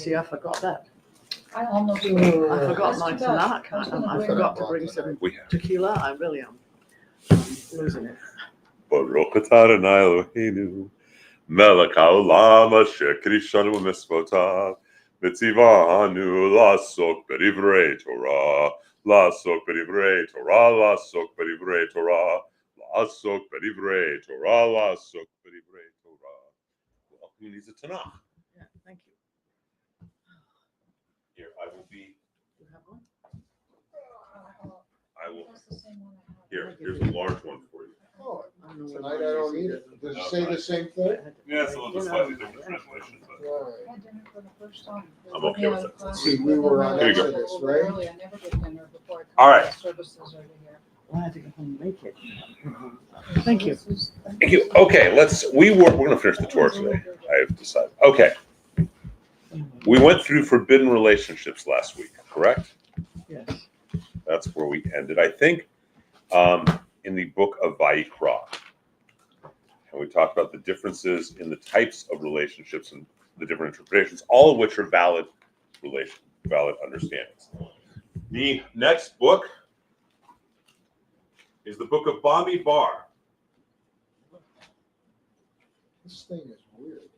see, I forgot that. I almost. I forgot my tonight. I forgot to bring some tequila. I really am losing it. Baruch atah Adonai Eloheinu, melech haolam asher kirishanu b'mitzvotav, mitzivanu la'asok b'divrei Torah, la'asok b'divrei Torah, la'asok b'divrei Torah, la'asok b'divrei Torah, la'asok b'divrei Torah. Well, who needs a Tanakh? Yeah, thank you. Here, I will be. You have one? I will. That's the same one I have. Here, here's a large one for you. Oh, I don't know tonight what I mine don't is need either. it. Does it say the same thing? Yeah, it's a little bit slightly different translation, but All right. I had dinner for the first time. I'm okay with it. See, we were on Here you go. Exodus, right? Early. I never get dinner before I come All to right. the services over here. Well, I had to go home and make it. Thank you. thank you. Okay, we're gonna finish the Torah today. I've decided. Okay. We went through forbidden relationships last week, correct? Yes. That's where we ended, I think, in the book of Vayikra. And we talked about the differences in the types of relationships and the different interpretations, all of which are valid understandings. The next book is the book of Bamidbar. This thing is weird.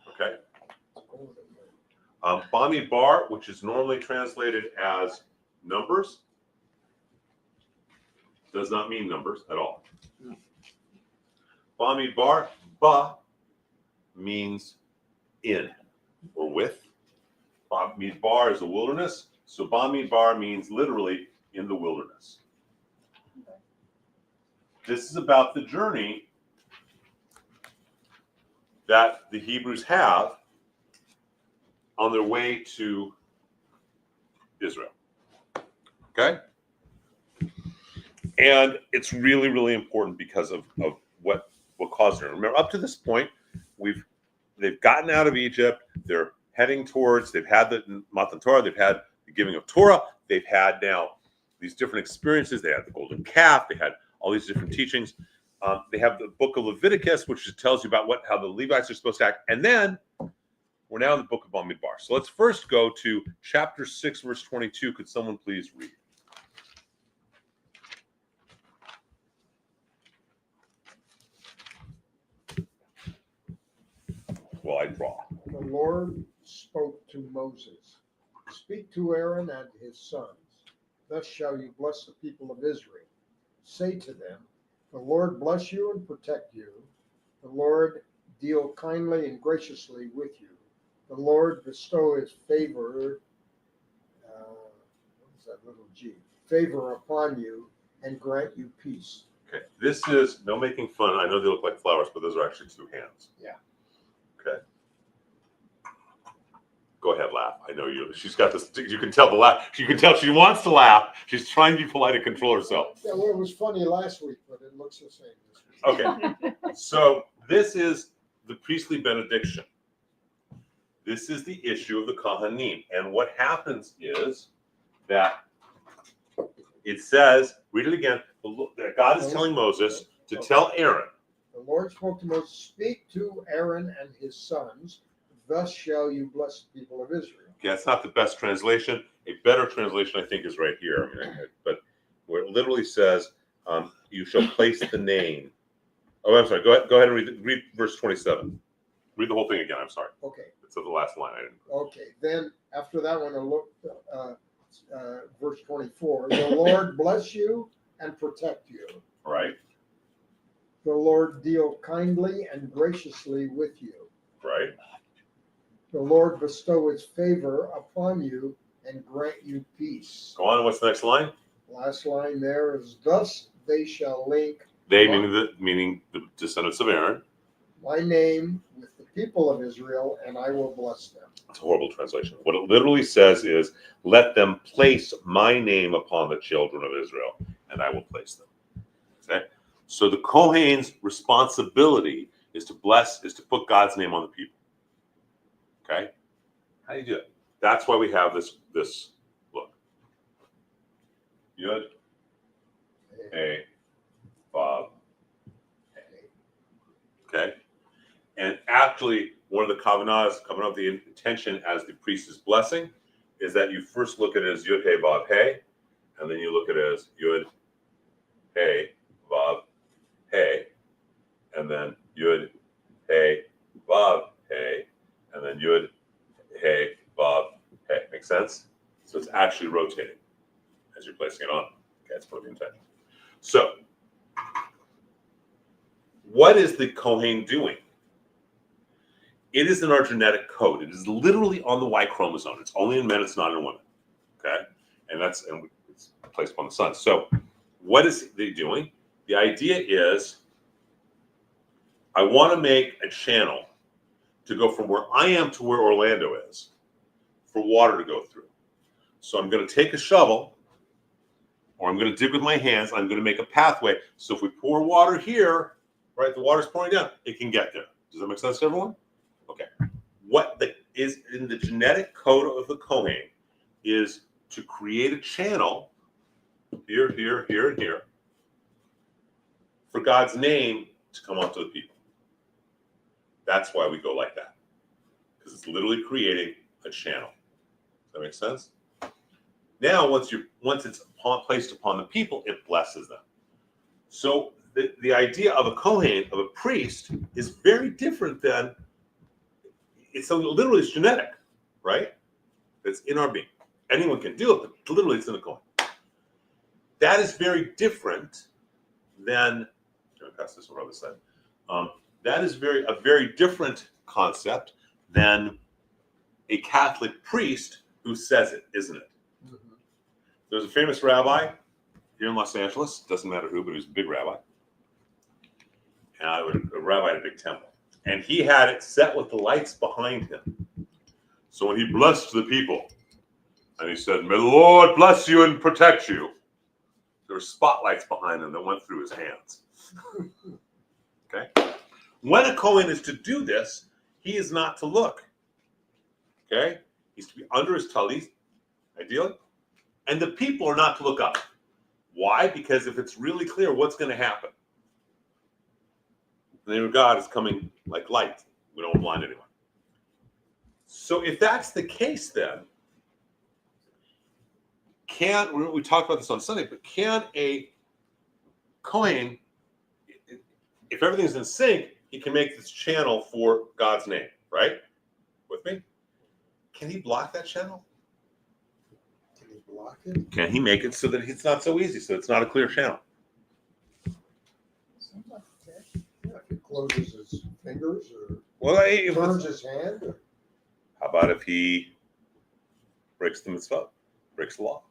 Okay. It's going to weird. Bamidbar, which is normally translated as numbers, does not mean numbers at all. Bamidbar, ba means in or with. Bamidbar is a wilderness, so Bamidbar means literally in the wilderness. This is about the journey that the Hebrews have on their way to Israel. Okay? And it's really, really important because of what caused it. Remember, up to this point, they've gotten out of Egypt. They're heading towards. They've had the Matan Torah. They've had the giving of Torah. They've had now these different experiences. They had the golden calf. They had all these different teachings. They have the book of Leviticus, which tells you about how the Levites are supposed to act. And then we're now in the book of Bamidbar. So let's first go to chapter 6, verse 22. Could someone please read? Well, I draw. The Lord spoke to Moses, "Speak to Aaron and his sons. Thus shall you bless the people of Israel. Say to them, the Lord bless you and protect you. The Lord deal kindly and graciously with you. The Lord bestow his favor, what is that little G? Favor upon you and grant you peace." Okay, this is no making fun. I know they look like flowers, but those are actually two hands. Yeah. Okay. Go ahead, laugh. I know you. She's got this. You can tell the laugh. You can tell she wants to laugh. She's trying to be polite and control herself. Yeah, well, it was funny last week, but it looks the same this week. Okay. So this is the priestly benediction. This is the issue of the Kohanim. And what happens is that it says, read it again, that God is telling Moses to tell Aaron. The Lord spoke to Moses, "Speak to Aaron and his sons. Thus shall you bless the people of Israel." Okay, that's not the best translation. A better translation, I think, is right here. But where it literally says, you shall place the name. Oh, I'm sorry. Go ahead and read verse 27. Read the whole thing again. I'm sorry. Okay. It's the last line. I didn't. Okay. Then after that one, verse 24. The Lord bless you and protect you. All right. The Lord deal kindly and graciously with you. Right. The Lord bestow his favor upon you and grant you peace. Go on. What's the next line? Last line there is, "Thus they shall link They meaning the descendants of Aaron. my name with the people of Israel, and I will bless them." It's a horrible translation. What it literally says is, let them place my name upon the children of Israel, and I will place them. Okay? So the Kohen's responsibility is to put God's name on the people. Okay? How do you do it? That's why we have this look. Yud, Hey, Bob. Okay? And actually, one of the kavanas, the intention as the priest's blessing, is that you first look at it as Yud Hey Vav Hey, and then you look at it as Yud Hey Vav Hey, and then Yud Hey Vav Hey, and then Yud Hey Vav Hey. Make sense? So it's actually rotating as you're placing it on. Okay, that's for the intention. So, what is the Kohen doing? It is in our genetic code. It is literally on the Y chromosome. It's only in men, it's not in women. Okay? And it's placed upon the sun. So what is they doing? The idea is I want to make a channel to go from where I am to where Orlando is for water to go through. So I'm going to take a shovel, or I'm going to dig with my hands. I'm going to make a pathway. So if we pour water here, right, the water's pouring down, it can get there. Does that make sense to everyone? Okay. What is in the genetic code of the Kohen is to create a channel here, here, here, and here for God's name to come onto the people. That's why we go like that, because it's literally creating a channel. Does that make sense? Now, once it's placed upon the people, it blesses them. So the idea of a Kohen, of a priest, is very different than it's literally it's genetic, right? It's in our being. Anyone can do it, but literally it's in the Kohen. That is very different than. I'm going to pass this over on the side. That is a very different concept than a Catholic priest who says it, isn't it? Mm-hmm. There's a famous rabbi here in Los Angeles. Doesn't matter who, but he was a big rabbi. And a rabbi at a big temple. And he had it set with the lights behind him. So when he blessed the people, and he said, "May the Lord bless you and protect you," there were spotlights behind him that went through his hands. Okay? When a Kohen is to do this, he is not to look. Okay? He's to be under his talit, ideally. And the people are not to look up. Why? Because if it's really clear what's going to happen, the name of God is coming like light. We don't blind anyone. So if that's the case, then we talked about this on Sunday, but can a Kohen, if everything's in sync, he can make this channel for God's name, right? With me? Can he block that channel? Can he block it? Can he make it so that it's not so easy, so it's not a clear channel? Sometimes it's Yeah, if he closes his fingers or Well, turns his hand. Or... How about if he breaks the mitzvah, breaks the law?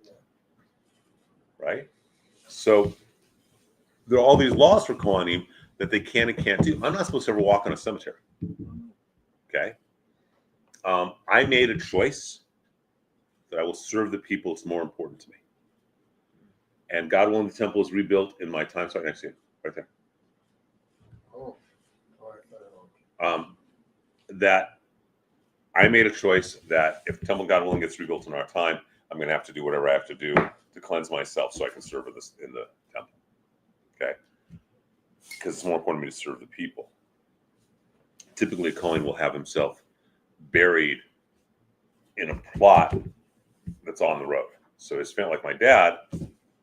Yeah. Right? So there are all these laws for Kohanim that they can and can't do. I'm not supposed to ever walk on a cemetery. Okay? I made a choice that I will serve the people. It's more important to me. And God willing, the temple is rebuilt in my time. Sorry, next to you, right there. Oh, all right. That I made a choice that if the temple, God willing, gets rebuilt in our time, I'm going to have to do whatever I have to do to cleanse myself so I can serve in the temple. Okay? Because it's more important to me to serve the people. Typically, a Kohen will have himself buried in a plot that's on the road. So it's spent like my dad.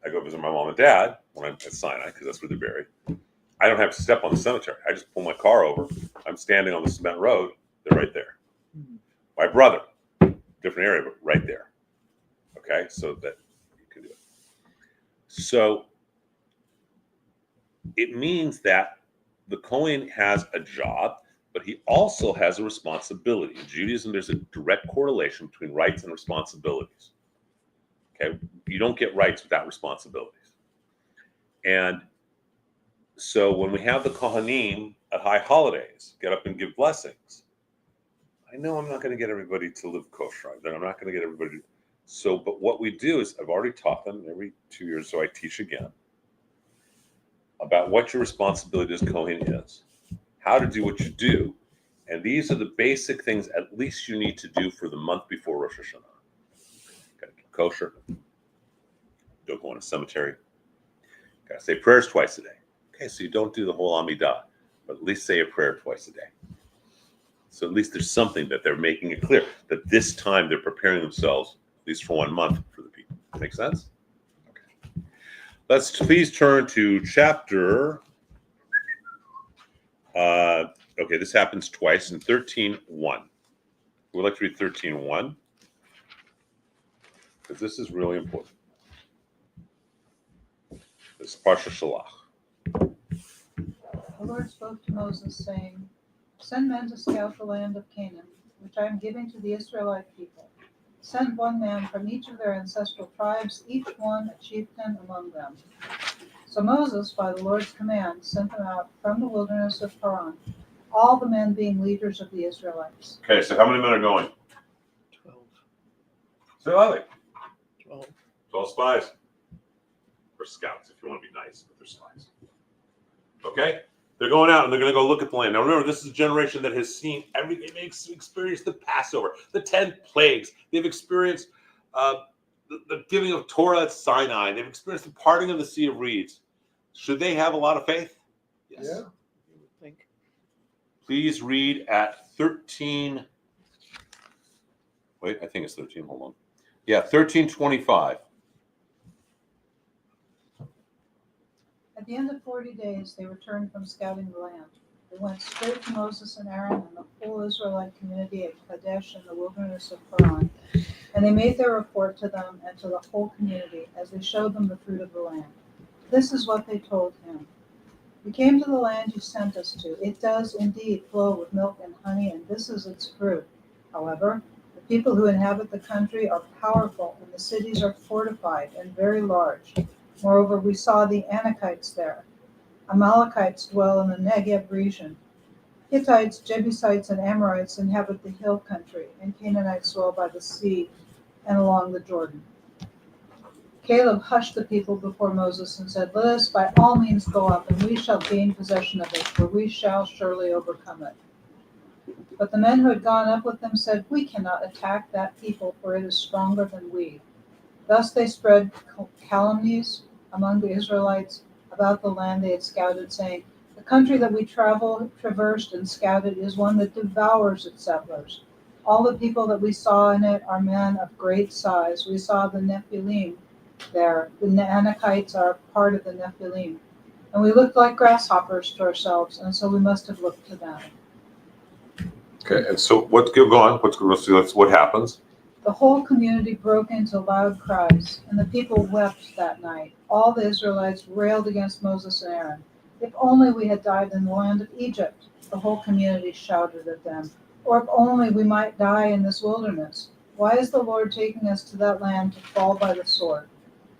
I go visit my mom and dad when I'm at Sinai because that's where they're buried. I don't have to step on the cemetery. I just pull my car over. I'm standing on the cement road. They're right there. My brother, different area, but right there. Okay, so that you can do it. So it means that the Kohen has a job, but he also has a responsibility. In Judaism, there's a direct correlation between rights and responsibilities. Okay, you don't get rights without responsibilities. And so when we have the Kohanim at high holidays get up and give blessings, I know I'm not going to get everybody to live kosher. Then I'm not going to get everybody to. So, but what we do is I've already taught them every 2 years, so I teach again about what your responsibility as Kohen is, how to do what you do. And these are the basic things at least you need to do for the month before Rosh Hashanah. Got to keep kosher. Don't go in a cemetery. Got to say prayers twice a day. Okay, so you don't do the whole Amidah, but at least say a prayer twice a day. So at least there's something that they're making it clear that this time they're preparing themselves, at least for 1 month, for the people. Make sense? Okay. Let's please turn to chapter. Okay, this happens twice in 13:1. We'd like to read 13:1 because this is really important. This is Parsha Shalach. The Lord spoke to Moses, saying, "Send men to scout the land of Canaan, which I am giving to the Israelite people. Send one man from each of their ancestral tribes, each one a chieftain among them." So Moses, by the Lord's command, sent them out from the wilderness of Paran, all the men being leaders of the Israelites. Okay, so how many men are going? 12. Say loudly. 12. 12 spies. Or scouts, if you want to be nice, but they're spies. Okay? They're going out and they're going to go look at the land. Now remember, this is a generation that has seen everything. They've experienced the Passover, the 10 plagues. They've experienced the giving of Torah at Sinai. They've experienced the parting of the Sea of Reeds. Should they have a lot of faith? Yes. Yeah. You would think. Please read at 13. Wait, I think it's 13. Hold on. Yeah, 13:25. At the end of 40 days, they returned from scouting the land. They went straight to Moses and Aaron and the whole Israelite community at Kadesh in the wilderness of Paran. And they made their report to them and to the whole community as they showed them the fruit of the land. This is what they told him. "We came to the land you sent us to. It does indeed flow with milk and honey, and this is its fruit. However, the people who inhabit the country are powerful, and the cities are fortified and very large. Moreover, we saw the Anakites there. Amalekites dwell in the Negev region. Hittites, Jebusites, and Amorites inhabit the hill country, and Canaanites dwell by the sea and along the Jordan." Caleb hushed the people before Moses and said, "Let us by all means go up, and we shall gain possession of it, for we shall surely overcome it." But the men who had gone up with them said, "We cannot attack that people, for it is stronger than we." Thus they spread calumnies among the Israelites about the land they had scouted, saying, "The country that we traversed and scouted is one that devours its settlers. All the people that we saw in it are men of great size. We saw the Nephilim there. The Anakites are part of the Nephilim. And we looked like grasshoppers to ourselves, and so we must have looked to them." Okay, and so what? Go on. What happens? The whole community broke into loud cries, and the people wept that night. All the Israelites railed against Moses and Aaron. "If only we had died in the land of Egypt," the whole community shouted at them. "Or if only we might die in this wilderness. Why is the Lord taking us to that land to fall by the sword?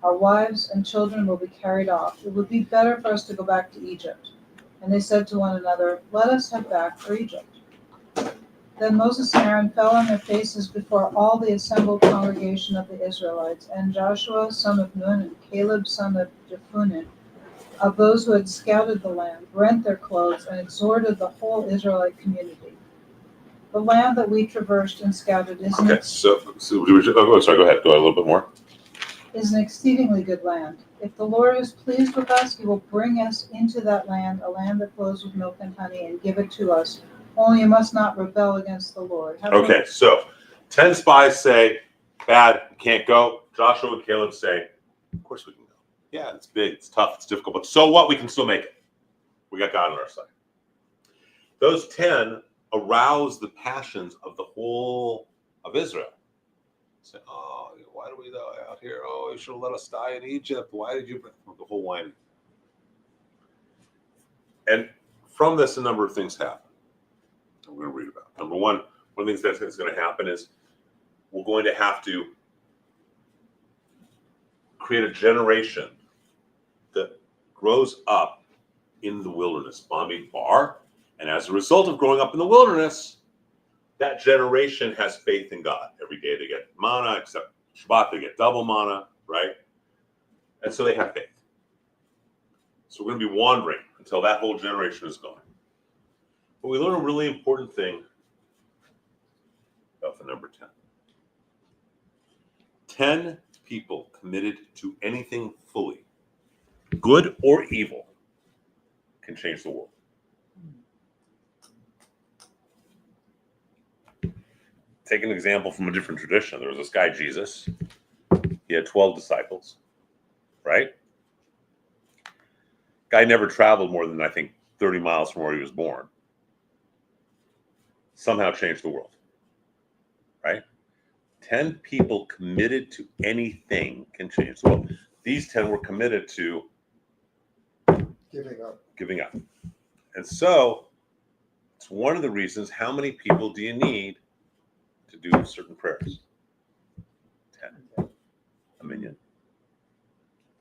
Our wives and children will be carried off. It would be better for us to go back to Egypt." And they said to one another, "Let us head back for Egypt." Then Moses and Aaron fell on their faces before all the assembled congregation of the Israelites, and Joshua son of Nun and Caleb son of Jephunneh, of those who had scouted the land, rent their clothes and exhorted the whole Israelite community. "The land that we traversed and scouted is Okay, so sorry, go ahead. Go a little bit more. is an exceedingly good land. If the Lord is pleased with us, he will bring us into that land, a land that flows with milk and honey, and give it to us. Only you must not rebel against the Lord." Okay, so 10 spies say, "Bad, we can't go." Joshua and Caleb say, "Of course we can go. Yeah, it's big, it's tough, it's difficult, but so what? We can still make it. We got God on our side." Those 10 arouse the passions of the whole of Israel. Say, "Oh, why do we die out here? Oh, you should have let us die in Egypt. Why did you bring the whole whining?" And from this, a number of things happen. We're going to read about. Number one of the things that's going to happen is we're going to have to create a generation that grows up in the wilderness, Bamidbar, and as a result of growing up in the wilderness, that generation has faith in God. Every day they get manna, except Shabbat they get double manna, right? And so they have faith. So we're going to be wandering until that whole generation is gone. But we learn a really important thing about the number 10. 10 people committed to anything fully, good or evil, can change the world. take an example from a different tradition. There was this guy, Jesus. He had 12 disciples, right? Guy never traveled more than, I think, 30 miles from where he was born. Somehow changed the world, right? 10 people committed to anything can change the world. These 10 were committed to giving up. And so it's one of the reasons, how many people do you need to do certain prayers? 10. A million.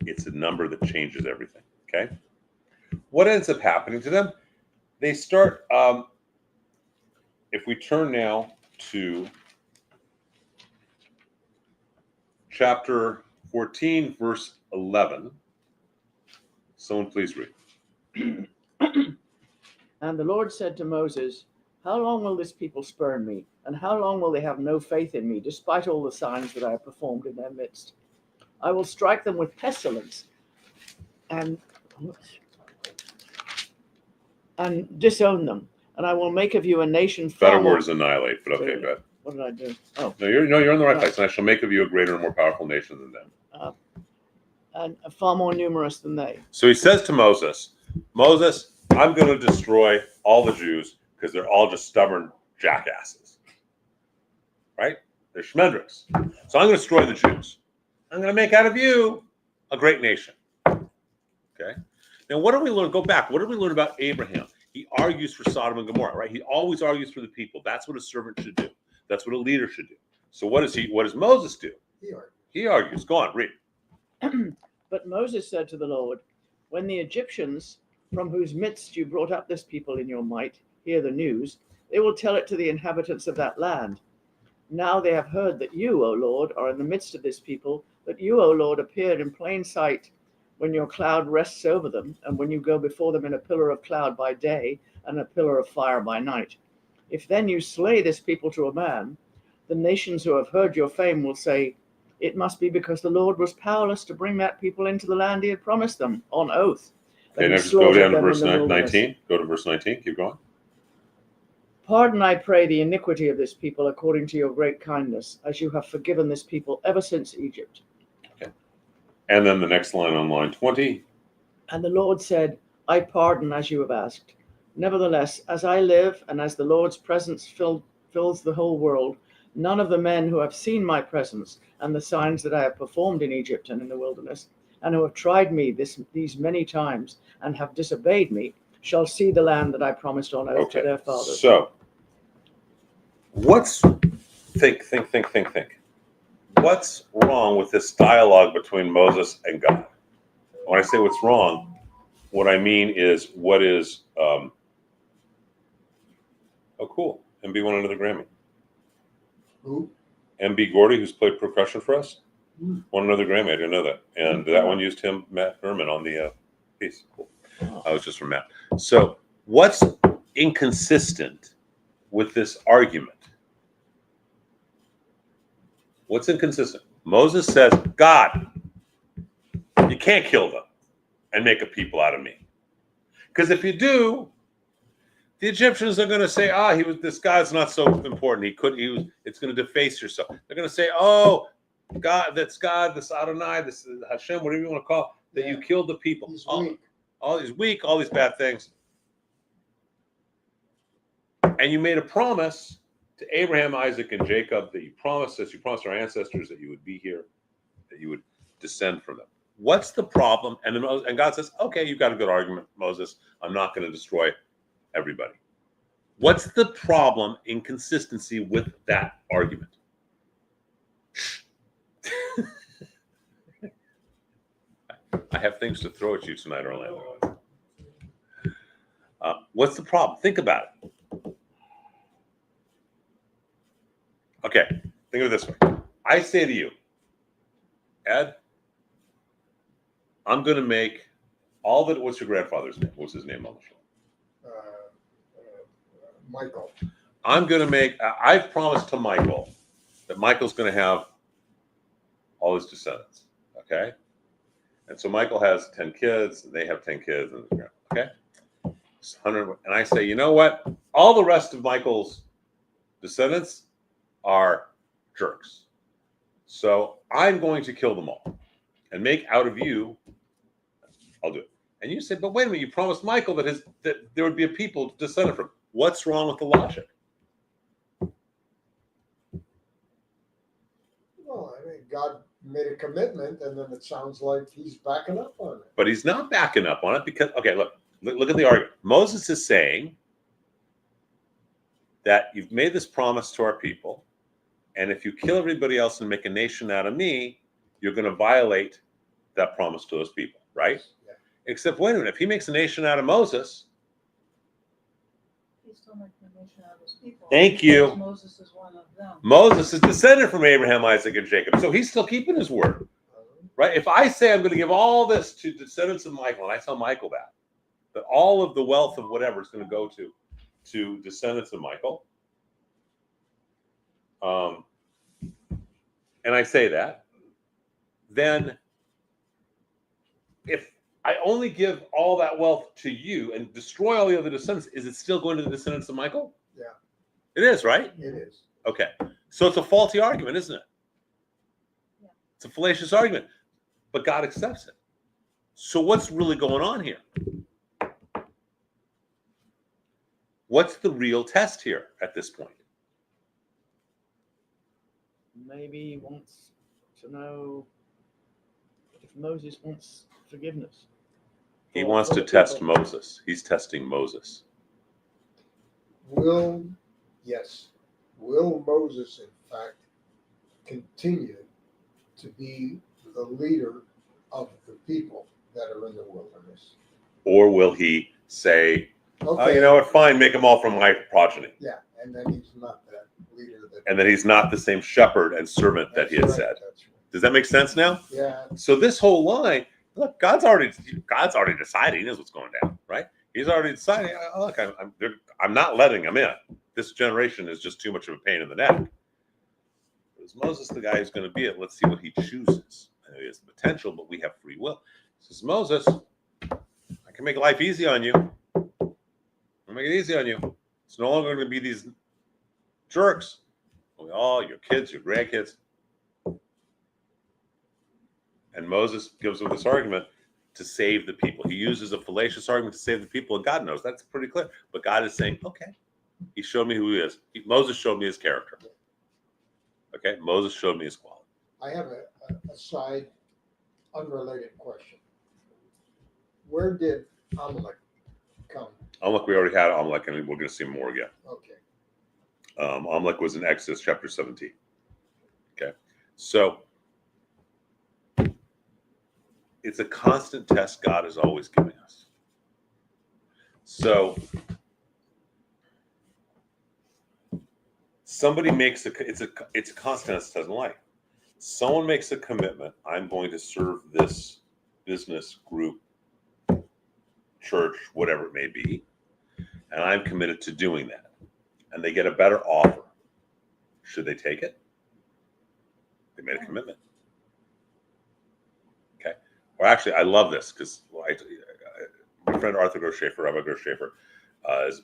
It's a number that changes everything, okay? What ends up happening to them? They start, if we turn now to chapter 14, verse 11. Someone please read. And the Lord said to Moses, how long will this people spurn me? And how long will they have no faith in me, despite all the signs that I have performed in their midst? I will strike them with pestilence and disown them. And I will make of you a nation far Better more... word is annihilate, but okay, go ahead. What did I do? Oh. No, you're in the right Right. place. And I shall make of you a greater and more powerful nation than them. And far more numerous than they. So he says to Moses, Moses, I'm going to destroy all the Jews because they're all just stubborn jackasses. Right? They're schmendricks. So I'm going to destroy the Jews. I'm going to make out of you a great nation. Okay? Now, what do we learn? Go back. What did we learn about Abraham? He argues for Sodom and Gomorrah, right? He always argues for the people. That's what a servant should do. That's what a leader should do. So what does Moses do? He argues. Go on, read. But Moses said to the Lord, when the Egyptians, from whose midst you brought up this people in your might, hear the news, they will tell it to the inhabitants of that land. Now they have heard that you, O Lord, are in the midst of this people, that you, O Lord, appeared in plain sight when your cloud rests over them, and when you go before them in a pillar of cloud by day and a pillar of fire by night. If then you slay this people to a man, the nations who have heard your fame will say, it must be because the Lord was powerless to bring that people into the land he had promised them on oath. Okay, now just go down to verse 19. Go to verse 19. Keep going. Pardon, I pray, the iniquity of this people according to your great kindness, as you have forgiven this people ever since Egypt. Okay. And then the next line on line 20. And the Lord said, I pardon as you have asked. Nevertheless, as I live and as the Lord's presence fills the whole world, none of the men who have seen my presence and the signs that I have performed in Egypt and in the wilderness, and who have tried me these many times and have disobeyed me, shall see the land that I promised on oath to their fathers. So, think. What's wrong with this dialogue between Moses and God? When I say what's wrong, what I mean is what is, oh cool, MB won another Grammy. Who? MB Gordy, who's played percussion for us, won another Grammy. I didn't know that. And that one used Matt Herman on the piece. Cool. I was just from Matt. So what's inconsistent with this argument? What's inconsistent? Moses says, God, you can't kill them and make a people out of me. Because if you do, the Egyptians are going to say, this guy's not so important. It's going to deface yourself. They're going to say, oh, God, that's Adonai, this is Hashem, whatever you want to call it, that you killed the people. He's weak. He's weak, all these bad things. And you made a promise to Abraham, Isaac, and Jacob that you promised our ancestors that you would be here, that you would descend from them. What's the problem? And God says, okay, you've got a good argument, Moses. I'm not going to destroy everybody. What's the problem, inconsistency with that argument? I have things to throw at you tonight, Orlando. What's the problem? Think about it. Okay, think of it this way. I say to you, Ed, I'm going to make all that. What's your grandfather's name? What's his name on the show? Michael. I've promised to Michael that Michael's going to have all his descendants. Okay? And so Michael has 10 kids, and they have 10 kids, okay? It's 100, and I say, you know what? All the rest of Michael's descendants, are jerks. So I'm going to kill them all and make out of you. I'll do it. And you said, but wait a minute, you promised Michael that there would be a people descended from. What's wrong with the logic? Well, I mean, God made a commitment, and then it sounds like he's backing up on it. But he's not backing up on it because, okay, look at the argument. Moses is saying that you've made this promise to our people, and if you kill everybody else and make a nation out of me, you're going to violate that promise to those people, right? Yeah. Except, wait a minute, if he makes a nation out of Moses, He's still making a nation out of his people. Thank you. Because Moses is one of them. Moses is descended from Abraham, Isaac, and Jacob, so he's still keeping his word, right? If I say I'm going to give all this to descendants of Michael, and I tell Michael that all of the wealth of whatever is going to go to descendants of Michael, and I say that, then if I only give all that wealth to you and destroy all the other descendants, is it still going to the descendants of Michael? Yeah. It is, right? It is. Okay. So it's a faulty argument, isn't it? Yeah. It's a fallacious argument, but God accepts it. So what's really going on here? What's the real test here at this point? Maybe he wants to know if Moses wants forgiveness. He for wants to other test people. Moses. He's testing Moses. Will Moses, in fact, continue to be the leader of the people that are in the wilderness? Or will he say, Okay. you know what, fine, make them all from my progeny. Yeah, and then he's not that leader. And then he's not the same shepherd and servant that he had said. That's right. Does that make sense now? Yeah. So this whole line, look, God's already decided. He knows what's going down, right? He's already decided. Look, I'm not letting him in. This generation is just too much of a pain in the neck. Is Moses the guy who's going to be it? Let's see what he chooses. I know he has the potential, but we have free will. He says, Moses, I can make life easy on you. I'll make it easy on you. It's no longer going to be these jerks. All your kids, your grandkids. And Moses gives them this argument to save the people. He uses a fallacious argument to save the people, and God knows that's pretty clear. But God is saying, okay, he showed me who he is. Moses showed me his character. Okay, Moses showed me his quality. I have a side, unrelated question. Where did Amalek come? Amalek, we already had Amalek, and we're going to see more again. Okay. Amalek was in Exodus chapter 17. Okay, so it's a constant test God is always giving us. So somebody makes it's a constant test in life. Someone makes a commitment. I'm going to serve this business group, church, whatever it may be, and I'm committed to doing that. And they get a better offer. Should they take it? They made a commitment. Okay. Or actually, I love this because my friend Arthur Grosshafer, Rabbi Grosshafer, is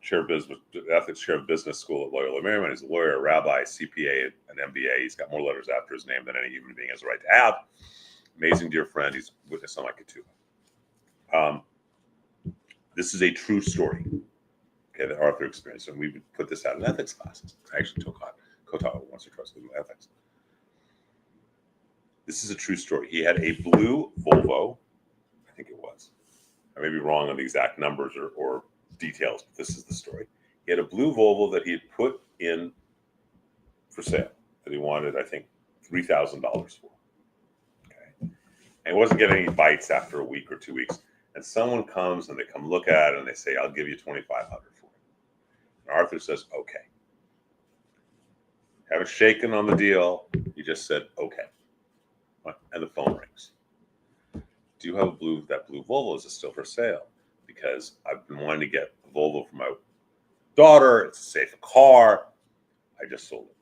chair of business, ethics chair of business school at Loyola Marymount. He's a lawyer, a rabbi, CPA, an MBA. He's got more letters after his name than any human being has a right to have. Amazing dear friend. He's witness on my ketubah. This is a true story. Okay, that Arthur experienced, and we would put this out in ethics classes. I actually co-taught once or twice with ethics. This is a true story. He had a blue Volvo, I think it was. I may be wrong on the exact numbers or details, but this is the story. He had a blue Volvo that he had put in for sale that he wanted, I think, $3,000 for. Okay, and he wasn't getting any bites after a week or 2 weeks. And someone comes and they come look at it and they say, "I'll give you $2,500 for it." And Arthur says, "Okay." Haven't shaken on the deal. He just said, "Okay." And the phone rings. Do you have that blue Volvo? Is it still for sale? Because I've been wanting to get a Volvo for my daughter. It's a safe car. I just sold it.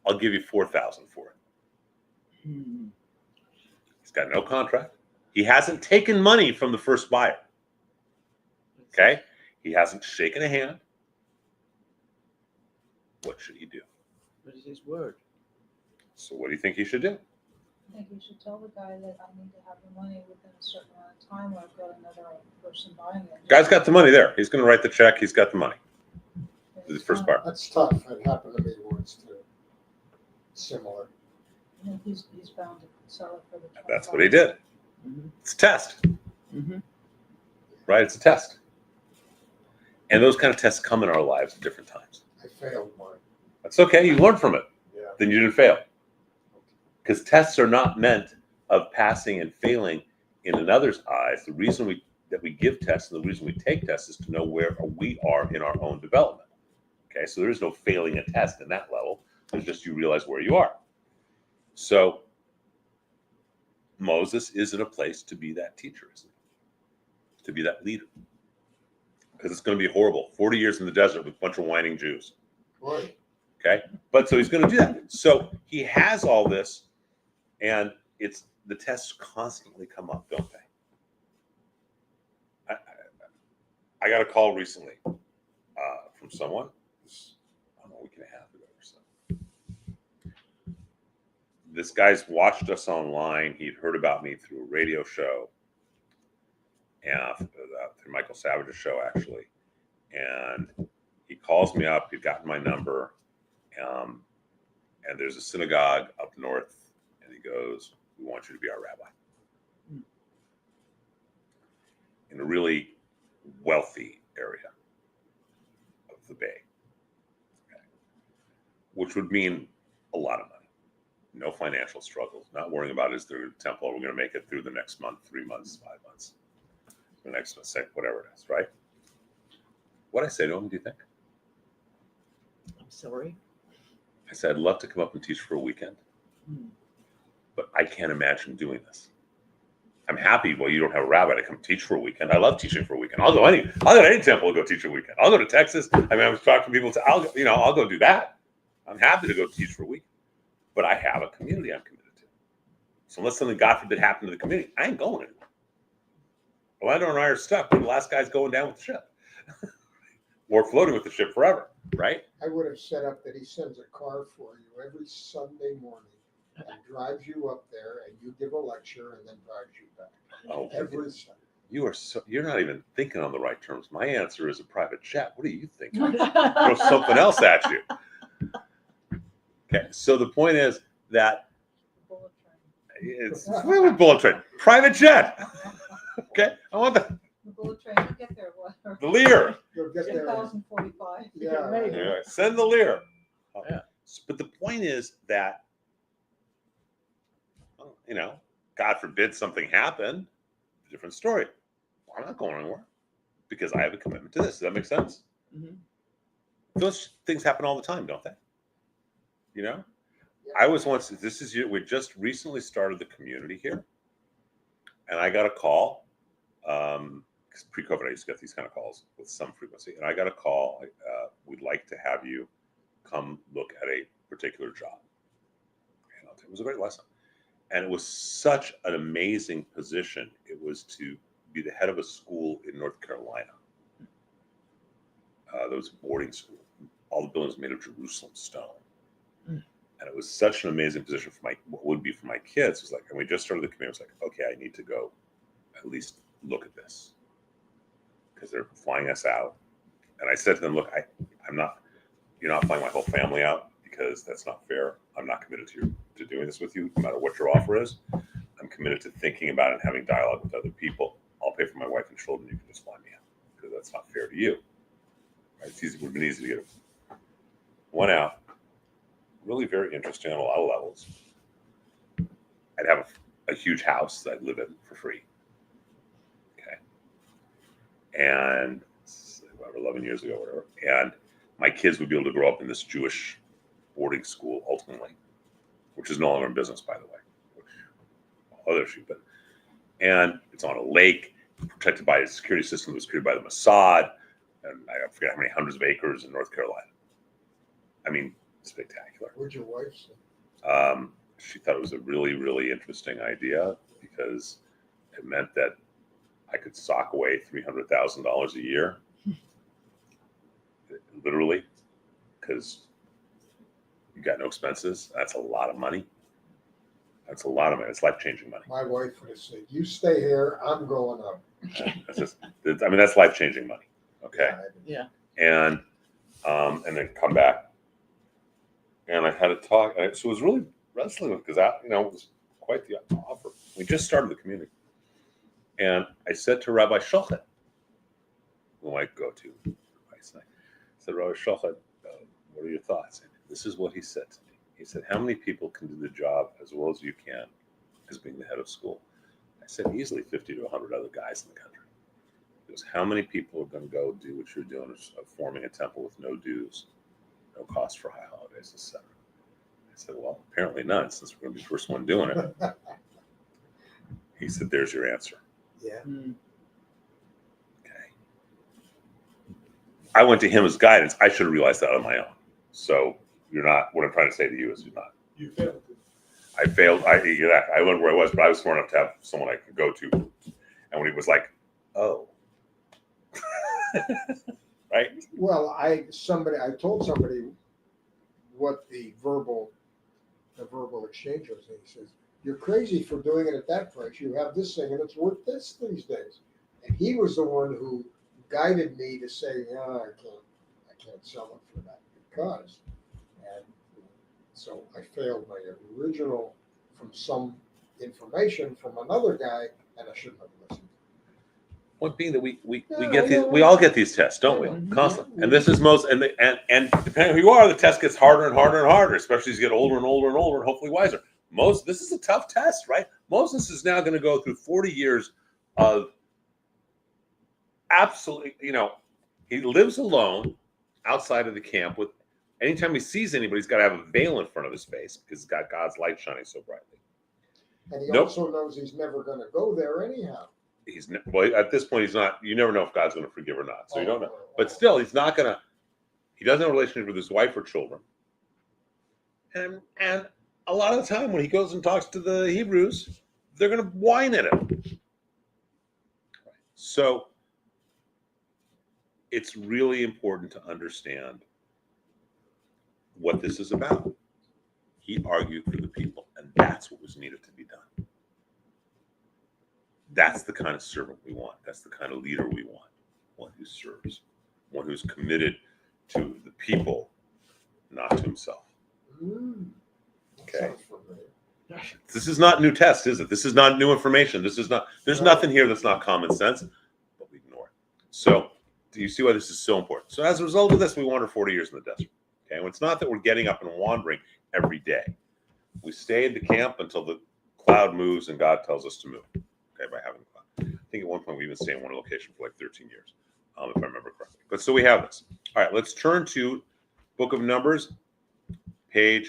I'll give you $4,000 for it. He's got no contract. He hasn't taken money from the first buyer. Okay? He hasn't shaken a hand. What should he do? But it's his word. So what do you think he should do? I think you should tell the guy that I need to have the money within a certain amount of time, or I've got another person buying it. Guy's got the money there. He's going to write the check. He's got the money. And The first part. That's tough. It happened to me once too. Similar. I think he's bound to sell it for the. That's what he did. Mhm. It's a test, Mhm. right? It's a test. And those kind of tests come in our lives at different times. I failed mine. That's okay. You learn from it. Yeah. Then you didn't fail. Because tests are not meant of passing and failing in another's eyes. The reason that we give tests and the reason we take tests is to know where we are in our own development. Okay, so there is no failing a test in that level. There's just you realize where you are. So Moses is in a place to be that teacher, isn't he? To be that leader. Because it's going to be horrible. 40 years in the desert with a bunch of whining Jews. Right. Okay, but so he's going to do that. So he has all this, and it's the tests constantly come up, don't they? I got a call recently from someone. I don't know, a week and a half ago or so. This guy's watched us online. He'd heard about me through a radio show, and through Michael Savage's show, actually. And he calls me up. He'd gotten my number. And there's a synagogue up north, and he goes, "We want you to be our rabbi." In a really wealthy area of the Bay, okay, which would mean a lot of money. No financial struggles, not worrying about is there a temple, we're going to make it through the next month, 3 months, 5 months, the next month, whatever it is, right? What I say to him, do you think? I'm sorry. I said, I'd love to come up and teach for a weekend, but I can't imagine doing this. I'm happy, well, you don't have a rabbi to come teach for a weekend. I love teaching for a weekend. I'll go to any temple and go teach a weekend. I'll go to Texas. I mean, I was talking to people, I'll go do that. I'm happy to go teach for a week, but I have a community I'm committed to. So unless something, God forbid, happened to the community, I ain't going anywhere. Orlando and I are stuck. We're the last guys going down with the ship. Or floating with the ship forever, right? I would have set up that he sends a car for you every Sunday morning and drives you up there, and you give a lecture and then drives you back. Oh, Every Sunday. you're not even thinking on the right terms. My answer is a private jet. What do you think? Throw something else at you. Okay, so the point is that Bullet train. it's a bullet train, private jet. Okay, I want The bullet train, you get there, what? the Lear. You'll get there. 2045. Yeah. Maybe. Yeah, send the Lear. Yeah. But the point is that, God forbid something happened, different story. I'm not going anywhere because I have a commitment to this. Does that make sense? Mhm. Those things happen all the time, don't they? Yeah. I was once, we just recently started the community here, and I got a call. Because pre-COVID, I used to get these kind of calls with some frequency, and I got a call. We'd like to have you come look at a particular job. And it was a great lesson, and it was such an amazing position. It was to be the head of a school in North Carolina. There was a boarding school. All the buildings made of Jerusalem stone. And it was such an amazing position for what would be for my kids. It was like, and we just started the community. I was like, okay, I need to go at least look at this because they're flying us out. And I said to them, look, you're not flying my whole family out because that's not fair. I'm not committed to doing this with you, no matter what your offer is. I'm committed to thinking about it and having dialogue with other people. I'll pay for my wife and children. You can just fly me out because that's not fair to you. Right? It would have been easy to get one out. Really very interesting on a lot of levels. I'd have a huge house that I'd live in for free. Okay. And 11 years ago, whatever. And my kids would be able to grow up in this Jewish boarding school ultimately, which is no longer in business, by the way. Other issue, and it's on a lake, protected by a security system that was created by the Mossad, and I forget how many hundreds of acres in North Carolina. I mean, spectacular. What'd your wife say? She thought it was a really, really interesting idea because it meant that I could sock away $300,000 a year, literally, because You got no expenses. That's a lot of money. That's a lot of money. It's life-changing money. My wife would have said, "You stay here. I'm going up." That's life-changing money. Okay. Yeah. And then come back. And I had to talk. So it was really wrestling with, because it was quite the offer. We just started the community. And I said to Rabbi Shochet, who I go to twice a night, I said, Rabbi Shochet, what are your thoughts? And this is what he said to me. He said, how many people can do the job as well as you can as being the head of school? I said, easily 50 to 100 other guys in the country. He goes, how many people are going to go do what you're doing of forming a temple with no dues, no cost for high holidays, etc.? I said, well, apparently none, since we're going to be the first one doing it. He said, there's your answer. Yeah. Okay. I went to him as guidance. I should have realized that on my own. So you're not, what I'm trying to say to you is you're not. You failed. I failed. I learned where I was, but I was smart enough to have someone I could go to. And when he was like, oh. Right? Well, I told somebody what the verbal exchange was, and he says, "You're crazy for doing it at that price. You have this thing, and it's worth this these days." And he was the one who guided me to say, "No, I can't sell it for that because." And so I failed my original from some information from another guy, and I shouldn't have listened. Point being that we Yeah, get I these, know. we all get these tests, don't we? Mhm. Constantly. And this is and depending on who you are, the test gets harder and harder and harder, especially as you get older and older and older and hopefully wiser. This is a tough test, right? Moses is now going to go through 40 years of absolutely, he lives alone outside of the camp with, anytime he sees anybody, he's got to have a veil in front of his face because he's got God's light shining so brightly. And he also knows he's never going to go there anyhow. At this point, he's not, you never know if God's going to forgive or not. So you don't know. But still, he doesn't have a relationship with his wife or children. And a lot of the time when he goes and talks to the Hebrews, they're going to whine at him. So it's really important to understand what this is about. He argued for the people, and that's what was needed to be done. That's the kind of servant we want. That's the kind of leader we want. One who serves, one who's committed to the people, not to himself. Okay. This is not new test, is it? This is not new information. There's nothing here that's not common sense, but we ignore it. So do you see why this is so important? So as a result of this, we wander 40 years in the desert. Okay. And it's not that we're getting up and wandering every day. We stay at the camp until the cloud moves and God tells us to move. Okay, by having a cloud. I think at one point we even stayed in one location for like 13 years, if I remember correctly. But so we have this. All right, let's turn to Book of Numbers, chapter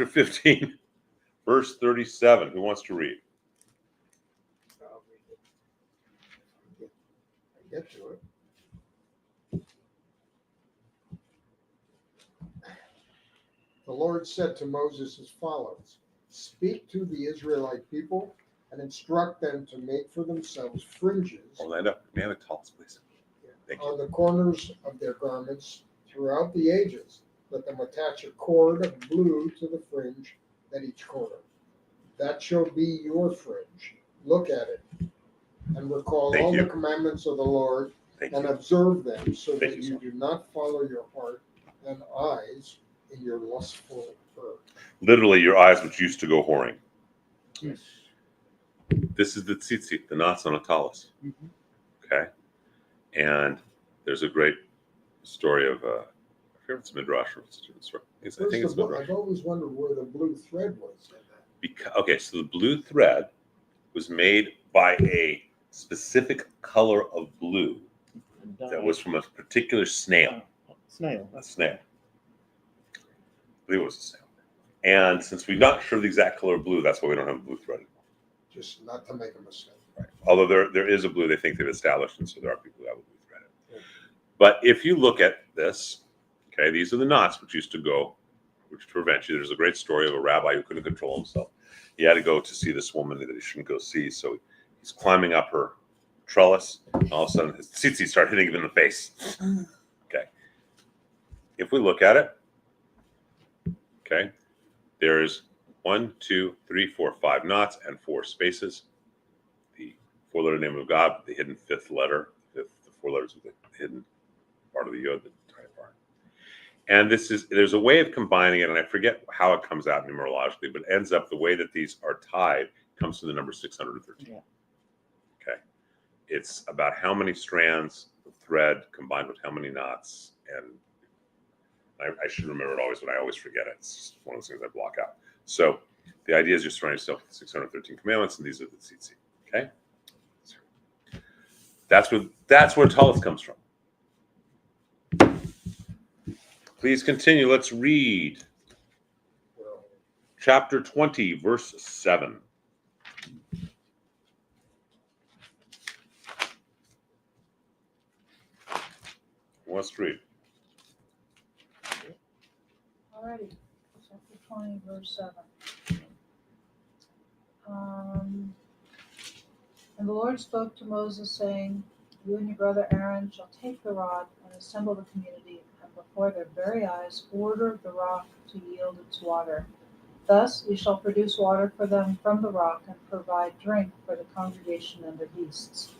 15, verse 37. Who wants to read? I get to it. The Lord said to Moses as follows: "Speak to the Israelite people and instruct them to make for themselves fringes Orlando, may I have a tallest, please? Thank you. on the corners of their garments throughout the ages. Let them attach a cord of blue to the fringe at each corner. That shall be your fringe. Look at it and recall Thank all you. the commandments of the Lord Thank and you. observe them, so Thank that you, you sir. do not follow your heart and eyes in your lustful birth." Literally, your eyes which used to go whoring. Yes. This is the tzitzit, the knots on a tallis. Mhm. Okay? And there's a great story of, I forget if it's Midrash or it's a different story. I think it's Midrash. I've always wondered where the blue thread was in that. Okay, so the blue thread was made by a specific color of blue that was from a particular snail. Snail. A snail. I believe it was a snail. And since we're not sure of the exact color of blue, that's why we don't have a blue thread anymore. Just not to make a mistake. Right. Although there is a blue they think they've established, and so there are people who have a blue thread. But if you look at this, okay, these are the knots which used to go, which prevent you. There's a great story of a rabbi who couldn't control himself. He had to go to see this woman that he shouldn't go see, so he's climbing up her trellis, and all of a sudden his tzitzit start hitting him in the face. Okay. If we look at it, Okay. There's 1, 2, 3, 4, 5 knots and 4 spaces. The 4-letter name of God, the hidden 5th letter, the 4 letters of the hidden part of the yod, the tiny part. And there's a way of combining it, and I forget how it comes out numerologically, but it ends up the way that these are tied comes to the number 613. Yeah. Okay. It's about how many strands of thread combined with how many knots, and I should remember it always, but I always forget it. It's one of those things I block out. So the idea is you're surrounding yourself with 613 commandments, and these are the tzitzit. Okay, that's where Talith comes from. Please continue. Let's read chapter 20, verse 7. Let's read. Alrighty, chapter 20, verse 7. And the Lord spoke to Moses, saying, You and your brother Aaron shall take the rod and assemble the community, and before their very eyes order the rock to yield its water. Thus you shall produce water for them from the rock, and provide drink for the congregation and their beasts.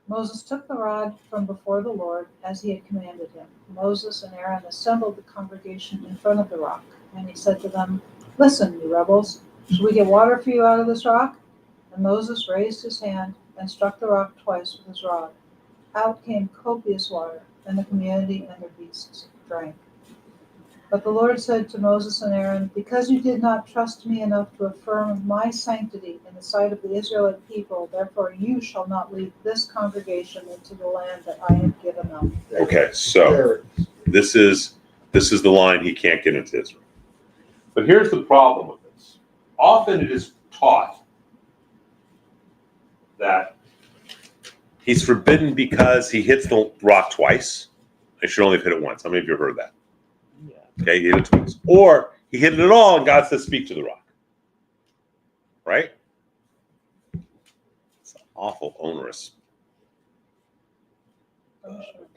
Moses took the rod from before the Lord, as he had commanded him. Moses and Aaron assembled the congregation in front of the rock, and he said to them, Listen, you rebels, shall we get water for you out of this rock? And Moses raised his hand and struck the rock twice with his rod. Out came copious water, and the community and their beasts drank. But the Lord said to Moses and Aaron, Because you did not trust me enough to affirm my sanctity in the sight of the Israelite people, therefore you shall not lead this congregation into the land that I have given them. Okay, so this is the line he can't get into Israel. But here's the problem with this. Often it is taught that he's forbidden because he hits the rock twice. I should only have hit it once. How many of you have heard that? Yeah. Okay, he hit it twice. Or he hit it at all and God says, speak to the rock. Right? It's an awful onerous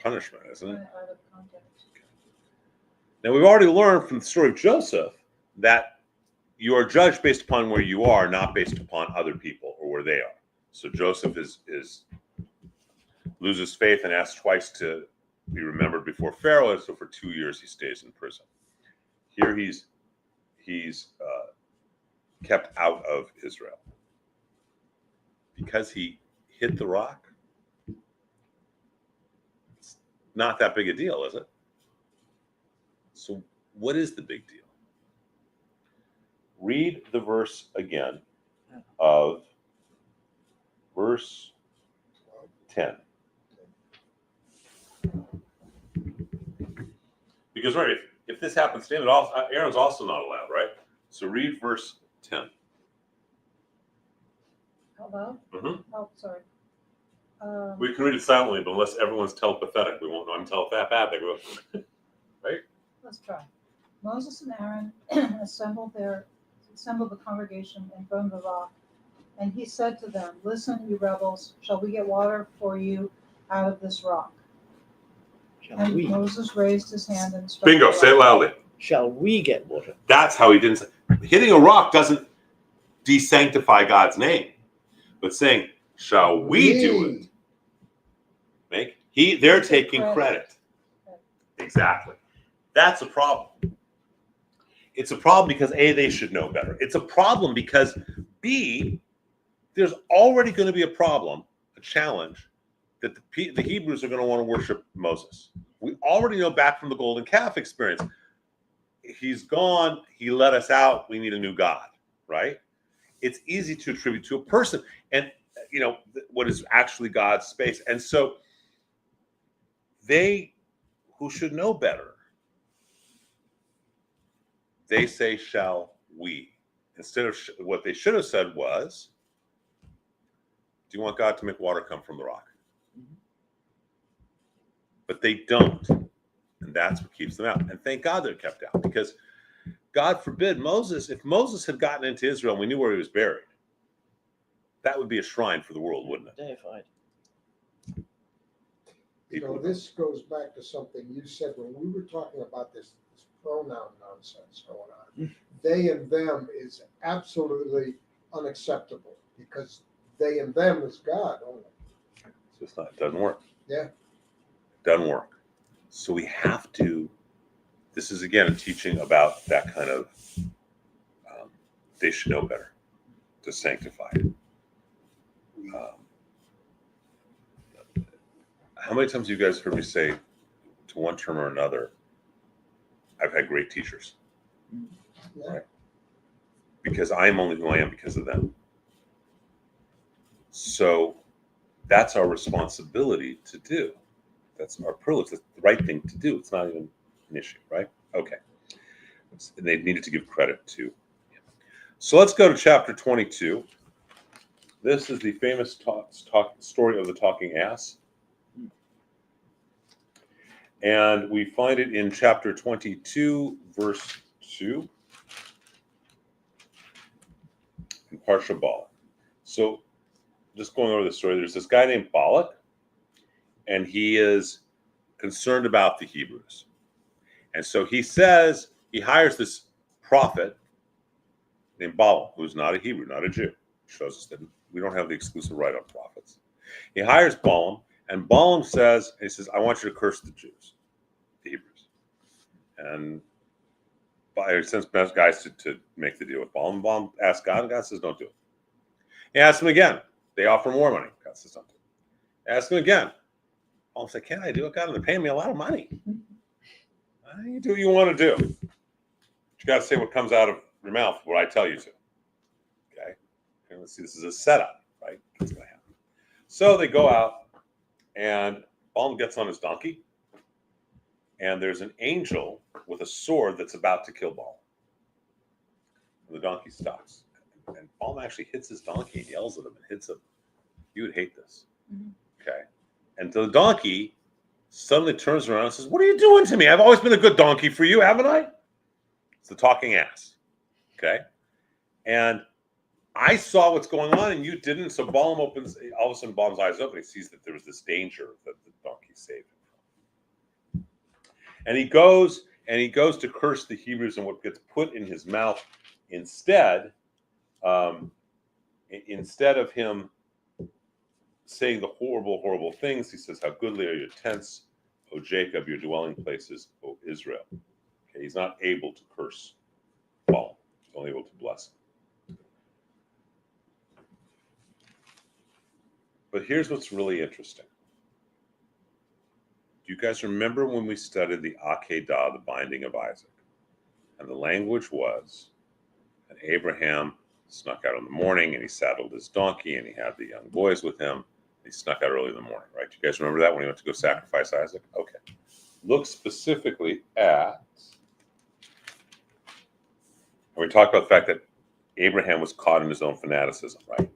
punishment, isn't it? Out of context. Now, we've already learned from the story of Joseph that you are judged based upon where you are, not based upon other people or where they are. So Joseph loses faith and asks twice to be remembered before Pharaoh, and so for 2 years he stays in prison. Here he's kept out of Israel because he hit the rock. It's not that big a deal, is it? So what is the big deal? Read the verse again of verse 10. Because right, if this happens to him, Aaron's also not allowed, right? So read verse 10. Out loud? Mm-hmm. Oh, sorry. We can read it silently, but unless everyone's telepathic, we won't know I'm telepathic. Right? Let's try. Moses and Aaron assembled the congregation in front of the rock, and he said to them, Listen, you rebels, shall we get water for you out of this rock? And Moses raised his hand and struck Bingo, the rock. say it loudly. Shall we get water? That's how he didn't say. Hitting a rock doesn't desanctify God's name, but saying, shall we do it? They're taking credit. Exactly. That's a problem. It's a problem because A, they should know better. It's a problem because B, there's already going to be a problem, a challenge, that the Hebrews are going to want to worship Moses. We already know back from the golden calf experience. He's gone. He let us out. We need a new God, right? It's easy to attribute to a person and, what is actually God's space. And so they, who should know better, they say, shall we? Instead of what they should have said was, do you want God to make water come from the rock? Mm-hmm. But they don't. And that's what keeps them out. And thank God they're kept out, because God forbid if Moses had gotten into Israel and we knew where he was buried, that would be a shrine for the world, wouldn't it? Deified. So this goes back to something you said when we were talking about this pronoun nonsense going on. they and them is absolutely unacceptable because they and them is God only. It's just not, it doesn't work. Yeah. It doesn't work. So we have to, this is again a teaching about that kind of, they should know better to sanctify it. How many times have you guys heard me say to one term or another, I've had great teachers? Yeah. Right? Because I am only who I am because of them. So that's our responsibility to do. That's our privilege. That's the right thing to do. It's not even an issue, right? Okay. And they needed to give credit to him. So let's go to chapter 22. This is the famous story of the talking ass. And we find it in chapter 22, verse 2, in Parsha Balak. So just going over the story, there's this guy named Balak, and he is concerned about the Hebrews. And so he says, he hires this prophet named Balaam, who's not a Hebrew, not a Jew. Shows us that we don't have the exclusive right on prophets. He hires Balaam, and Balaam says, I want you to curse the Jews, the Hebrews. And he sends guys to make the deal with Balaam. Balaam asks God, and God says, don't do it. He asks him again. They offer more money. God says, don't do it. Ask him again. Balaam says, can I do it? God, they're paying me a lot of money. You do what you want to do. But you got to say what comes out of your mouth, what I tell you to. Okay? And let's see, this is a setup, right? What's going to happen. So they go out, and Balaam gets on his donkey, and there's an angel with a sword that's about to kill Balaam. And the donkey stops. And Balaam actually hits his donkey and yells at him and hits him. You would hate this. Mm-hmm. Okay? And the donkey suddenly turns around and says, what are you doing to me? I've always been a good donkey for you, haven't I? It's the talking ass. Okay? And I saw what's going on and you didn't. So Balaam opens, all of a sudden Balaam's eyes open. He sees that there was this danger that the donkey saved him from. And he goes to curse the Hebrews, and what gets put in his mouth instead of him saying the horrible, horrible things, he says, how goodly are your tents, O Jacob, your dwelling places, O Israel. Okay, he's not able to curse Balaam. He's only able to bless him. But here's what's really interesting. Do you guys remember when we studied the Akedah, the binding of Isaac? And the language was, and Abraham snuck out in the morning, and he saddled his donkey, and he had the young boys with him. He snuck out early in the morning, right? Do you guys remember that when he went to go sacrifice Isaac? Okay. Look specifically at, and we talked about the fact that Abraham was caught in his own fanaticism, right?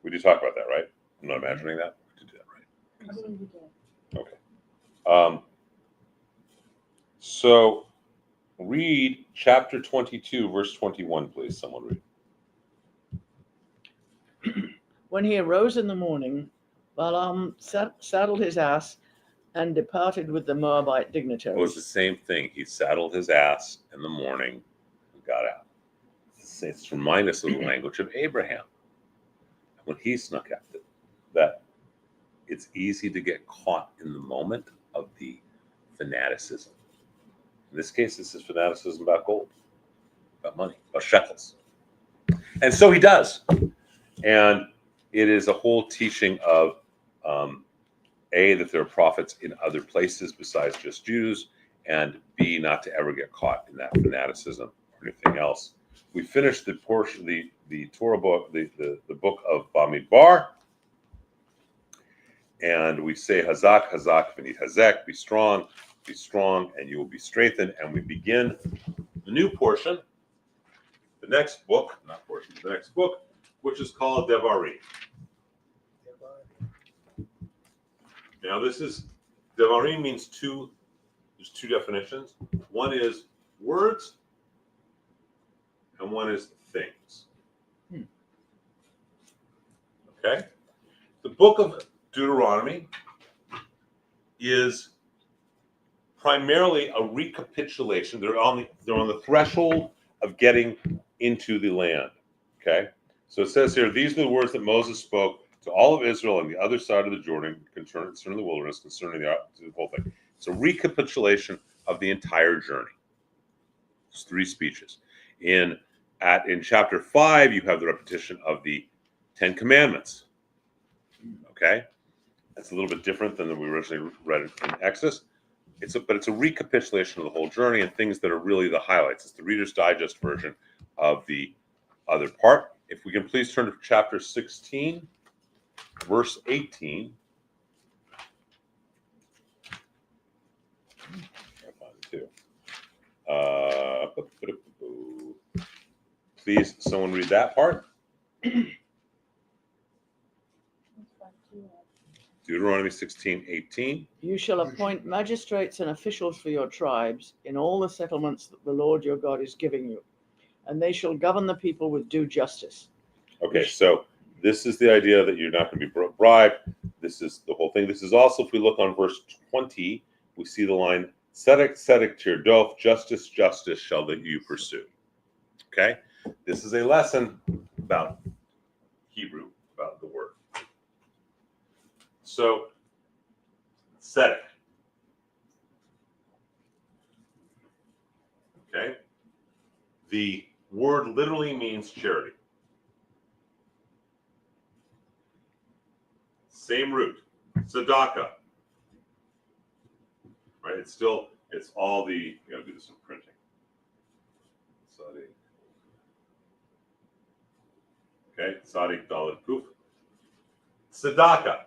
We did talk about that, right? I'm not imagining that. We did do that, right? I believe we did. Okay. So read chapter 22, verse 21, please. Someone read. When he arose in the morning, Balaam saddled his ass and departed with the Moabite dignitaries. It was the same thing. He saddled his ass in the morning and got out. It's to remind us of the language of Abraham. When he snuck out, that it's easy to get caught in the moment of the fanaticism. In this case, this is fanaticism about gold, about money, about shekels. And so he does. And it is a whole teaching of, A, that there are prophets in other places besides just Jews, and B, not to ever get caught in that fanaticism or anything else. We finished the portion, the Torah book, the book of Bamidbar, and we say Hazak, Hazak, V'nit Hazek, be strong, and you will be strengthened. And we begin the new portion, the next book, which is called Devarim. Now this is, Devarim means there's two definitions. One is words, and one is things. Okay? The book of Deuteronomy is primarily a recapitulation. They're on the threshold of getting into the land. Okay, so it says here, these are the words that Moses spoke to all of Israel on the other side of the Jordan concerning the wilderness, concerning the whole thing. It's a recapitulation of the entire journey. It's 3 speeches. In chapter 5, you have the repetition of the 10 commandments. Okay, that's a little bit different than we originally read in Exodus. But it's a recapitulation of the whole journey and things that are really the highlights. It's the Reader's Digest version of the other part. If we can please turn to chapter 16, verse 18. I'll find it too. Please, someone read that part. Deuteronomy 16:18. You shall appoint magistrates and officials for your tribes in all the settlements that the Lord your God is giving you, and they shall govern the people with due justice. Okay, so this is the idea that you're not going to be bribed. This is the whole thing. This is also, if we look on verse 20, we see the line, Tzedek, tzedek tirdof, justice, justice shall that you pursue. Okay, this is a lesson about Hebrew, about the word. So, tzedek. Okay, the word literally means charity. Same root, tzedakah. Right? It's all the, you gotta do this in printing. Okay, Sadiq Dalit Kuf. Tzedakah.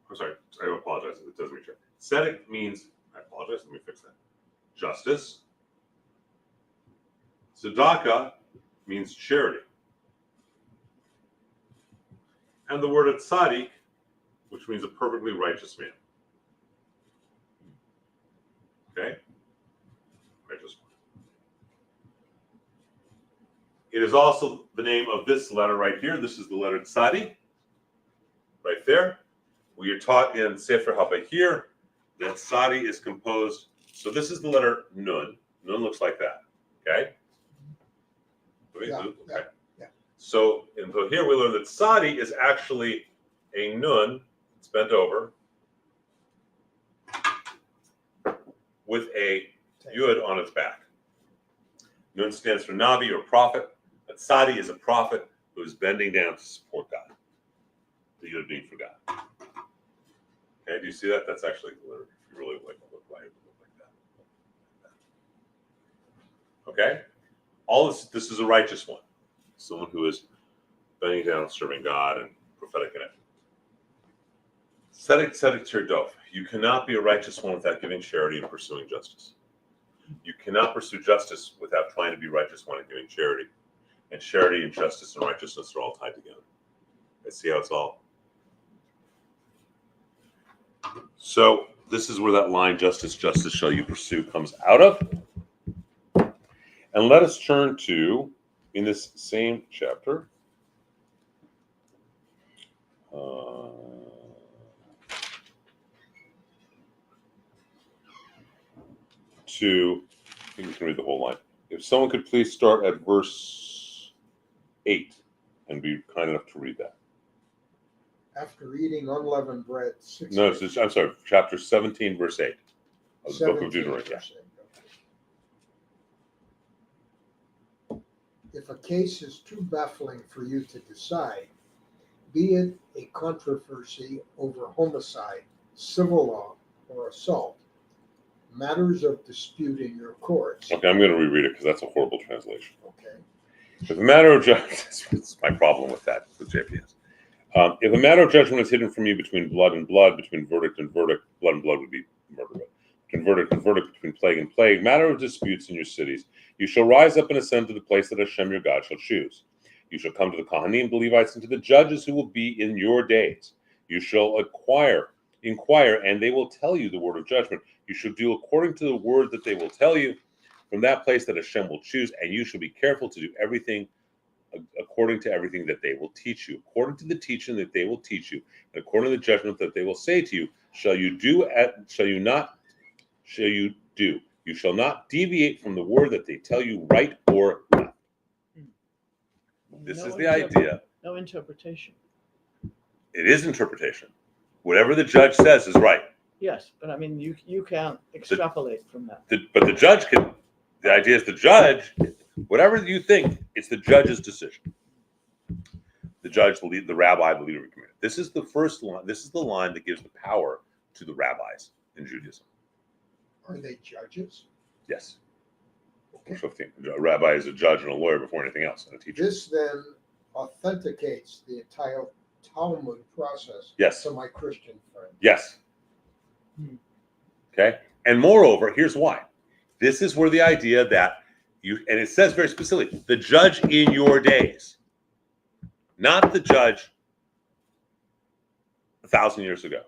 I'm sorry, I apologize. It doesn't reach out. Tzedek means, I apologize, let me fix that. Justice. Tzedakah means charity. And the word tzaddik, which means a perfectly righteous man. Okay? Righteous one. It is also the name of this letter right here. This is the letter tzadi, right there. We are taught in Sefer HaBahir that tzadi is composed. So this is the letter nun. Nun looks like that. Okay? Yeah. So here we learn that tzadi is actually a nun. It's bent over with a yud on its back. Nun stands for Nabi or prophet. A tzadi is a prophet who is bending down to support God. The yud being for God. Okay, do you see that? That's actually the letter. If you really like to look like that. Okay? All this is a righteous one. Someone who is bending down, serving God, and prophetic in it. Tzedek tzedek tirdof. You cannot be a righteous one without giving charity and pursuing justice. You cannot pursue justice without trying to be righteous one and giving charity. And charity and justice and righteousness are all tied together. Let's see how it's all. So this is where that line, justice, justice shall you pursue, comes out of. And let us turn to, in this same chapter, I think we can read the whole line. If someone could please start at verse 8 and be kind enough to read that. After eating unleavened bread. I'm sorry, chapter 17, verse 8 of the book of Deuteronomy. If a case is too baffling for you to decide, be it a controversy over homicide, civil law, or assault, matters of dispute in your courts. Okay, I'm going to reread it because that's a horrible translation. Okay. If a matter of justice, it's my problem with that, with JPS. If a matter of judgment is hidden from you between blood and blood, between verdict and verdict, blood and blood would be murder, but between verdict and verdict, between plague and plague, matter of disputes in your cities, you shall rise up and ascend to the place that Hashem your God shall choose. You shall come to the Kohanim, the Levites, and to the judges who will be in your days. You shall inquire, and they will tell you the word of judgment. You shall do according to the word that they will tell you from that place that Hashem will choose, and you shall be careful to do everything according to everything that they will teach you. According to the teaching that they will teach you, and according to the judgment that they will say to you, shall you not shall you do. You shall not deviate from the word that they tell you, right or left. This No is the idea. No interpretation. It is interpretation. Whatever the judge says is right. Yes, but I mean, you can't extrapolate from that. But the judge can. The idea is the judge. Whatever you think, it's the judge's decision. The judge, the rabbi, the leader of the community. This is the first line. This is the line that gives the power to the rabbis in Judaism. Are they judges? Yes. Okay. 15. A rabbi is a judge and a lawyer before anything else, and a teacher. This then authenticates the entire Talmud process Yes. to my Christian friend. Yes. Okay. And moreover, here's why. This is where the idea that you, and it says very specifically, the judge in your days, not the judge 1,000 years ago.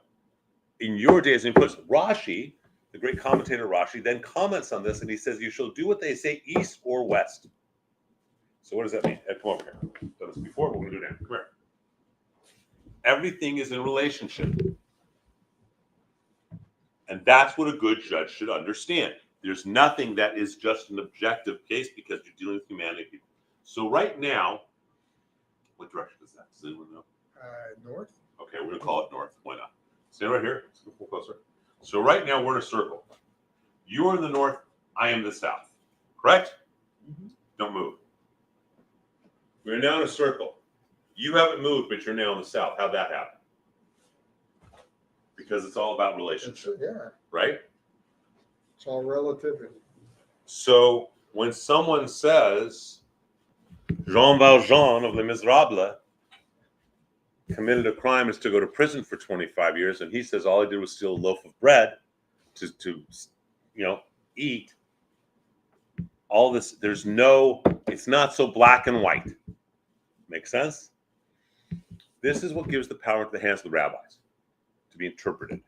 In your days, and he puts Rashi, the great commentator Rashi, then comments on this and he says, you shall do what they say, east or west. So what does that mean? Ed, come over here. I've done this before, but we're going to do it now. Come here. Everything is in relationship. And that's what a good judge should understand. There's nothing that is just an objective case because you're dealing with humanity people. So right now, what direction is that? Does anyone know? North? Okay, we're going to call it north. Why not? Stay right here. Let's go a little closer. So right now, we're in a circle. You are in the north. I am the south. Correct? Mm-hmm. Don't move. We're now in a circle. You haven't moved, but you're now in the south. How'd that happen? Because it's all about relationship, Yeah, right? it's all relativity. So when someone says Jean Valjean of Les Miserables committed a crime is to go to prison for 25 years, and he says all I did was steal a loaf of bread to eat. All this, it's not so black and white. Make sense? This is what gives the power to the hands of the rabbis to be interpreted.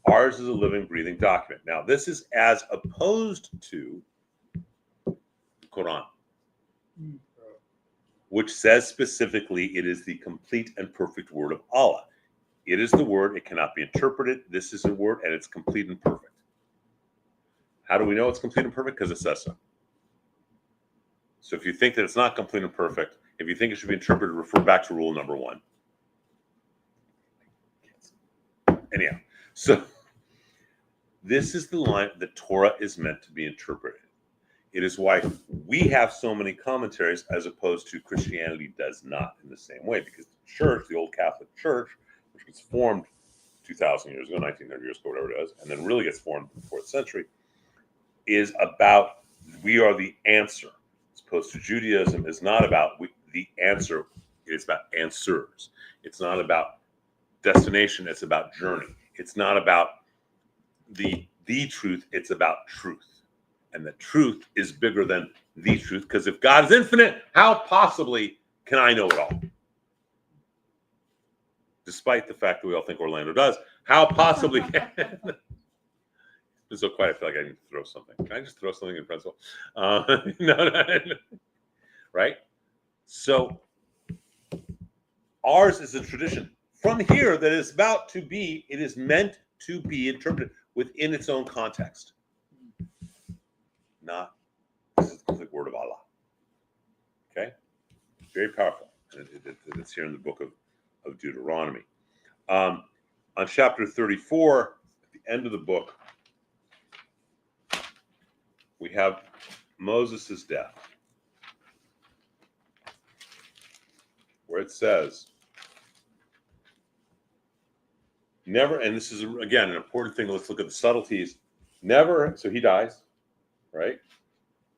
Ours is a living, breathing document. Now, this is as opposed to the Quran, which says specifically it is the complete and perfect word of Allah. It is the word. It cannot be interpreted. This is a word, and it's complete and perfect. How do we know it's complete and perfect? Because it says so. So if you think that it's not complete and perfect, if you think it should be interpreted, refer back to rule number 1. Anyhow, so this is the line that Torah is meant to be interpreted. It is why we have so many commentaries as opposed to Christianity does not in the same way, because the church, the old Catholic Church, which was formed 2,000 years ago, 1,900 years ago, whatever it is, and then really gets formed in the 4th century, is about we are the answer. As opposed to Judaism is not about the answer. It's about answers. It's not about destination. It's about journey. It's not about the truth. It's about truth. And the truth is bigger than the truth, because if God is infinite, how possibly can I know it all? Despite the fact that we all think Orlando does, how possibly can... It's so quiet, I feel like I need to throw something. Can I just throw something in principle? No. Right? So ours is a tradition from here that is about to be, it is meant to be interpreted within its own context. Not, this is the complete word of Allah. Okay? Very powerful. And it's here in the book of Deuteronomy. On chapter 34, at the end of the book, we have Moses' death, where it says, never, and this is, again, an important thing, let's look at the subtleties, never, so he dies, right?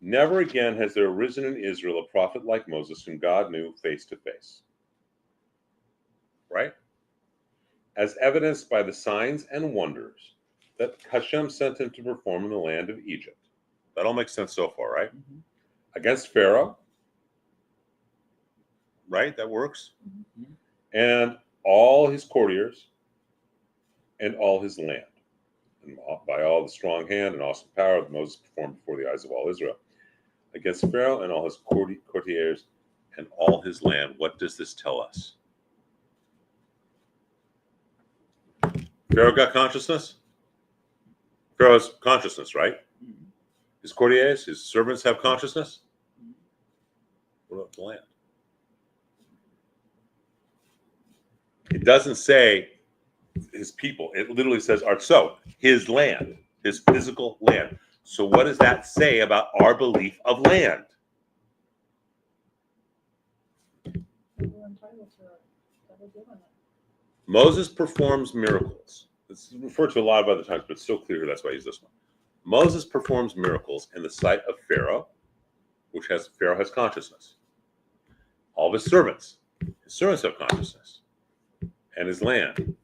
Never again has there arisen in Israel a prophet like Moses whom God knew face to face, right? As evidenced by the signs and wonders that Hashem sent him to perform in the land of Egypt. That all makes sense so far, right? Mm-hmm. Against Pharaoh, right? That works. Mm-hmm. And all his courtiers and all his land. And by all the strong hand and awesome power that Moses performed before the eyes of all Israel. Against Pharaoh and all his courtiers and all his land. What does this tell us? Pharaoh got consciousness? Pharaoh has consciousness, right? Mhm. His courtiers, his servants have consciousness. What about the land? It doesn't say his people. It literally says, so his land, his physical land. So what does that say about our belief of land? We're entitled to it. That we're given it. Moses performs miracles. It's referred to a lot of other times, but it's still clear that's why I use this one. Moses performs miracles in the sight of Pharaoh, Pharaoh has consciousness. All of his servants have consciousness. And his land.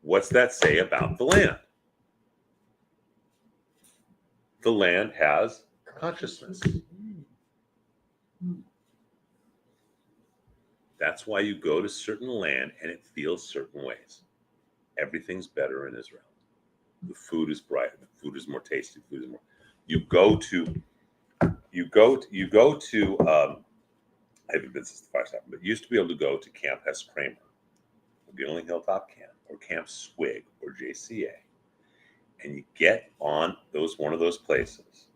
What's that say about the land? The land has consciousness. That's why you go to certain land and it feels certain ways. Everything's better in Israel. The food is brighter. The food is more tasty. Food is more. You go to. I haven't been since the fire happened, but used to be able to go to Camp Hess Kramer, or Gilling Hilltop Camp, or Camp Swig, or JCA, and you get on one of those places,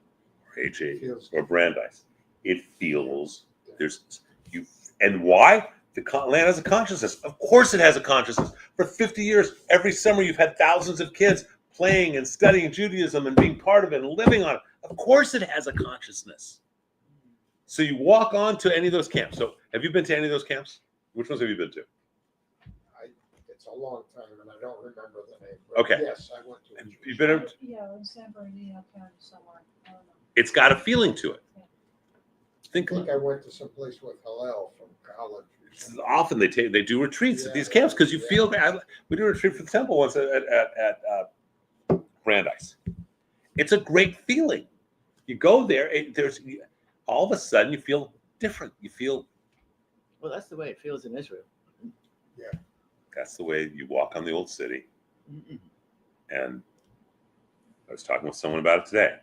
or HA, or Brandeis. It feels and why? The land has a consciousness. Of course it has a consciousness. For 50 years, every summer you've had thousands of kids playing and studying Judaism and being part of it and living on it. Of course it has a consciousness. So you walk on to any of those camps. So have you been to any of those camps? Which ones have you been to? It's a long time and I don't remember the name. Okay. Yes, I went to it. You've been to, Yeah, in San Bernardino County somewhere. I don't know. it's got a feeling to it. I think I went to some place with Hillel from college. Often they do retreats at these camps because you feel bad. We did a retreat for the temple once at Brandeis. It's a great feeling. You go there, all of a sudden you feel different. You feel. Well, that's the way it feels in Israel. Yeah. That's the way you walk on the old city. Mm-mm. And I was talking with someone about it today.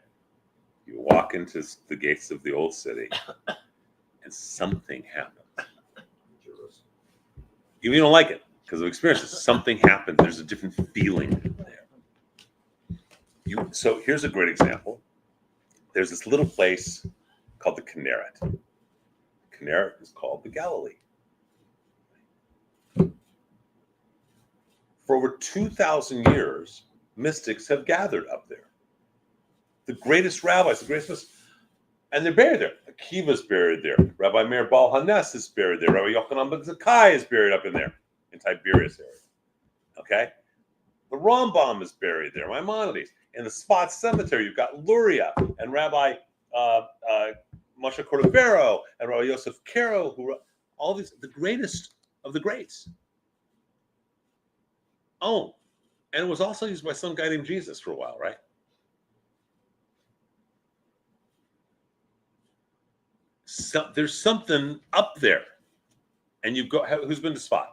You walk into the gates of the old city, and something happens. Even if you don't like it, because of experiences, something happens. There's a different feeling there. So here's a great example. There's this little place called the Kinneret. Kinneret is called the Galilee. For over 2,000 years, mystics have gathered up there. The greatest rabbis, and they're buried there. Akiva's buried there. Rabbi Meir Baal Hanes is buried there. Rabbi Yochanan ben Zakkai is buried up in there, in Tiberias area. Okay? The Rambam is buried there, Maimonides. In the Sfat Cemetery, you've got Luria and Rabbi Moshe Cordovero and Rabbi Yosef Karo, all these, the greatest of the greats. Oh, and it was also used by some guy named Jesus for a while, right? So there's something up there, and you go. Who's been to Sfat?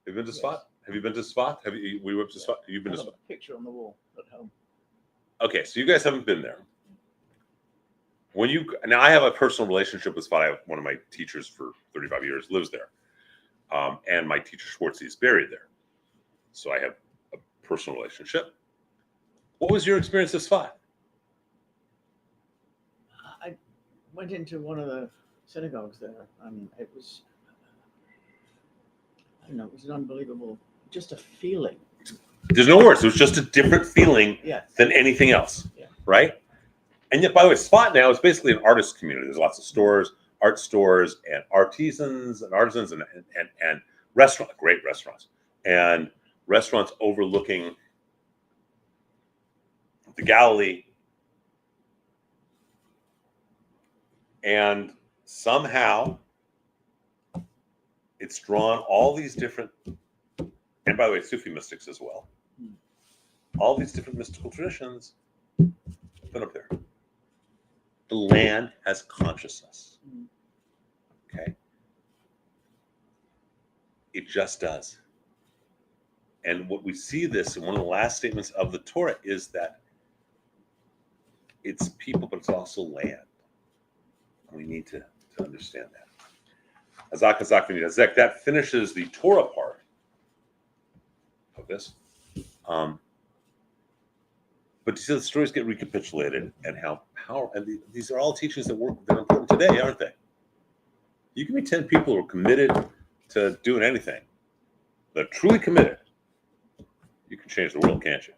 Have you been to Sfat? Have you been to Sfat? We went to Sfat? You've been I to have Sfat? a picture on the wall at home. Okay, so you guys haven't been there. Now I have a personal relationship with Sfat. I have one of my teachers for 35 years lives there, and my teacher Schwartzy is buried there. So I have a personal relationship. What was your experience of Sfat? I went into one of the synagogues there, and it was, I don't know, it was an unbelievable, just a feeling. There's no words. It was just a different feeling than anything else, right? And yet, by the way, Sfat now is basically an artist community. There's lots of stores, art stores, and artisans, and restaurants, great restaurants, and restaurants overlooking the Galilee. And somehow it's drawn all these different, and by the way, Sufi mystics as well. All these different mystical traditions have been up there. The land has consciousness. Okay? It just does. And what we see this in one of the last statements of the Torah is that it's people, but it's also land. We need to understand that. Azak, that finishes the Torah part of this. But you see, the stories get recapitulated, and how powerful. And these are all teachings that work. They're important today, aren't they? You can be 10 people who are committed to doing anything. They're truly committed. You can change the world, can't you?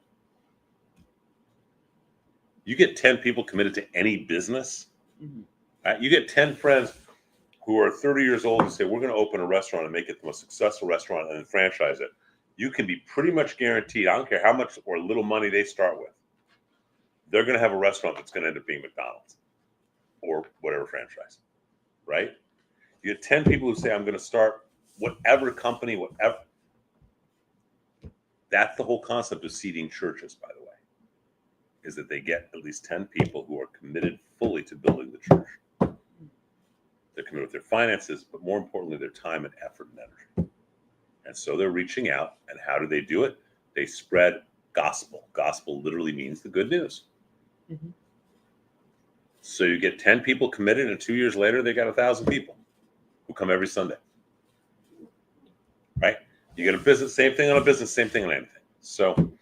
You get 10 people committed to any business. You get 10 friends who are 30 years old and say, we're going to open a restaurant and make it the most successful restaurant and then franchise it. You can be pretty much guaranteed, I don't care how much or little money they start with, they're going to have a restaurant that's going to end up being McDonald's or whatever franchise, right? You get 10 people who say, I'm going to start whatever company, whatever. That's the whole concept of seeding churches, by the way, is that they get at least 10 people who are committed fully to building the church. They're committed with their finances, but more importantly, their time and effort and energy. And so they're reaching out. And how do they do it? They spread gospel. Gospel literally means the good news. Mm-hmm. So you get 10 people committed, and 2 years later, they got 1,000 people who come every Sunday. Right? You get a business, same thing on a business, same thing on anything. So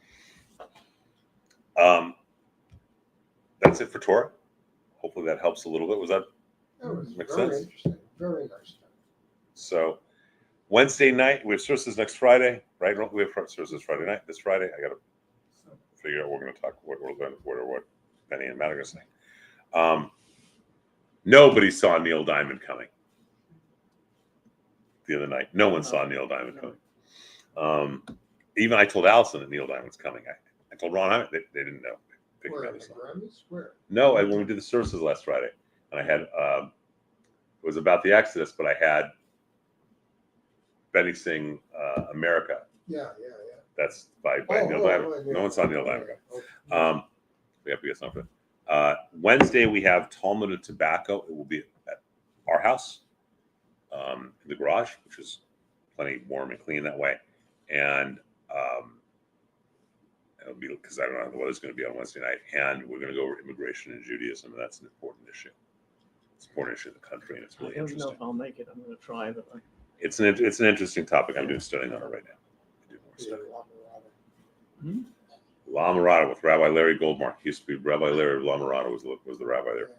that's it for Torah. Hopefully that helps a little bit. Was that make sense? Interesting. Very nice. So Wednesday night, we have services next Friday, right? We have services Friday night. This Friday, I got to figure out what we're going to talk, what Benny and Matt are going to say. Nobody saw Neil Diamond coming the other night. No one saw Neil Diamond coming. Even I told Allison that Neil Diamond's coming. I told Ron, they didn't know. Where? No, when we did the services last Friday, and I had it was about the Exodus, but I had Benny sing America. Yeah. That's by Neil Diamond. No one saw Neil Diamond. We have to get something. Wednesday we have Talmud and Tobacco. It will be at our house in the garage, which is plenty warm and clean that way. And it'll be because I don't know what it's going to be on Wednesday night. And we're going to go over immigration and Judaism, and that's an important issue. It's an important issue in the country, and it's really interesting. I don't know if I'll make it. I'm going to try, but it's an interesting topic. I'm doing studying on it right now. La Mirada with Rabbi Larry Goldmark. He used to be Rabbi Larry of La Mirada was the rabbi there.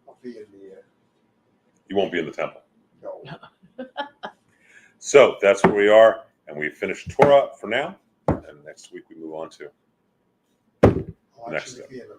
I'll be in the You won't be in the temple. no. So that's where we are, and we finished Torah for now. And next week we move on to I'll next actually step. be in the